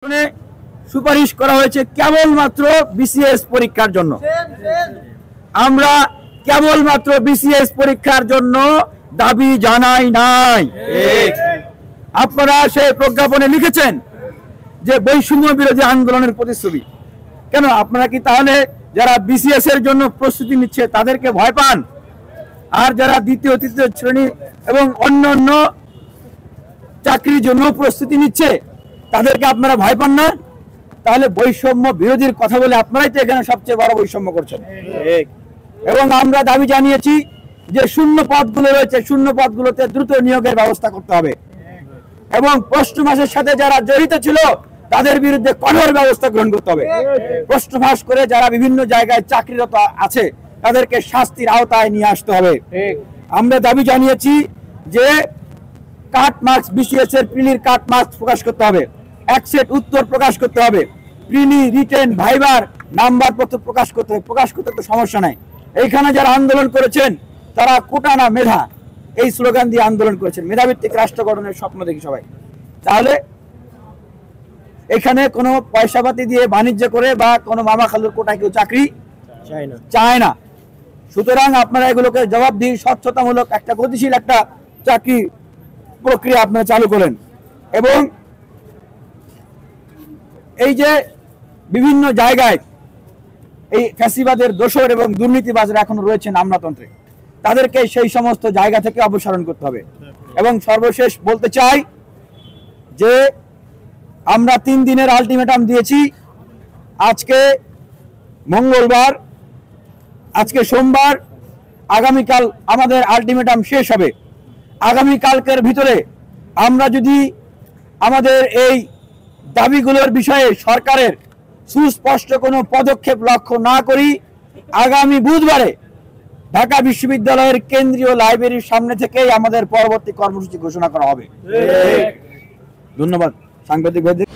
সুপারিশ করা হয়েছে কেবলমাত্র বিসিএস পরীক্ষার জন্য। আমরা কেবলমাত্র বিসিএস পরীক্ষার জন্য দাবি জানাই নাই। আপনারা সেই প্রজ্ঞাপনে লিখেছেন যে বৈষম্য বিরোধী আন্দোলনের প্রতিশ্রুতি। কেন আপনারা কি তাহলে যারা বিসিএস এর জন্য প্রস্তুতি নিচ্ছে তাদেরকে ভয় পান, আর যারা দ্বিতীয় তৃতীয় শ্রেণী এবং অন্যান্য চাকরির জন্য প্রস্তুতি নিচ্ছে তাদেরকে আপনারা ভয় পান না? তাহলে বৈষম্য বিরোধীর কথা বলে আপনারাই তো এখানে সবচেয়ে বড় বৈষম্য করছেন। এবং আমরা দাবি জানিয়েছি যে শূন্য পদগুলো রয়েছে, শূন্য পদগুলোতে দ্রুত নিয়োগের ব্যবস্থা করতে হবে এবং প্রশ্ন ফাঁসের সাথে যারা জড়িত ছিল তাদের বিরুদ্ধে কঠোর ব্যবস্থা গ্রহণ করতে হবে। প্রশ্ন ফাঁস করে যারা বিভিন্ন জায়গায় চাকরিরত আছে তাদেরকে শাস্তির আওতায় নিয়ে আসতে হবে। আমরা দাবি জানিয়েছি যে কাট মার্কস, বিসিএস এর প্রিলির কাট মার্কস প্রকাশ করতে হবে, এক সেট উত্তর প্রকাশ করতে হবে, প্রিলি রিটেন ভাইবার নাম্বারপত্র প্রকাশ করতে হবে। প্রকাশ করতে তো সমস্যা নাই। এইখানে যারা আন্দোলন করেছেন তারা কোটা না মেধা এই স্লোগান দিয়ে আন্দোলন করেছেন। মেধাভিত্তিক রাষ্ট্র গঠনের স্বপ্ন দেখি সবাই। তাহলে এখানে কোনো পয়সাপাতি দিয়ে বাণিজ্য করে বা কোনো মামা খালুর কোটায় কেউ চাকরি চায় না। সুতরাং আপনারা এগুলোকে জবাব দিয়ে স্বচ্ছতামূলক একটা গতিশীল একটা চাকরি প্রক্রিয়া আপনারা চালু করেন। এবং এই যে বিভিন্ন জায়গায় এই ফ্যাসিবাদের দোসর এবং দুর্নীতিবাজরা এখনো রয়েছেন আমলাতন্ত্রে, তাদেরকে সেই সমস্ত জায়গা থেকে অপসারণ করতে হবে। এবং সর্বশেষ বলতে চাই যে আমরা 3 দিনের আলটিমেটাম দিয়েছি। আজকে মঙ্গলবার, আজকে সোমবার, আগামীকাল আমাদের আলটিমেটাম শেষ হবে। আগামীকালকের ভিতরে আমরা যদি আমাদের এই দাবিগুলোর বিষয়ে সরকারের সুস্পষ্ট কোনো পদক্ষেপ লক্ষ্য না করি, আগামী বুধবারে ঢাকা বিশ্ববিদ্যালয়ের কেন্দ্রীয় লাইব্রেরির সামনে থেকেই আমাদের পরবর্তী কর্মসূচি ঘোষণা করা হবে। ধন্যবাদ সাংবাদিক ভাইদের।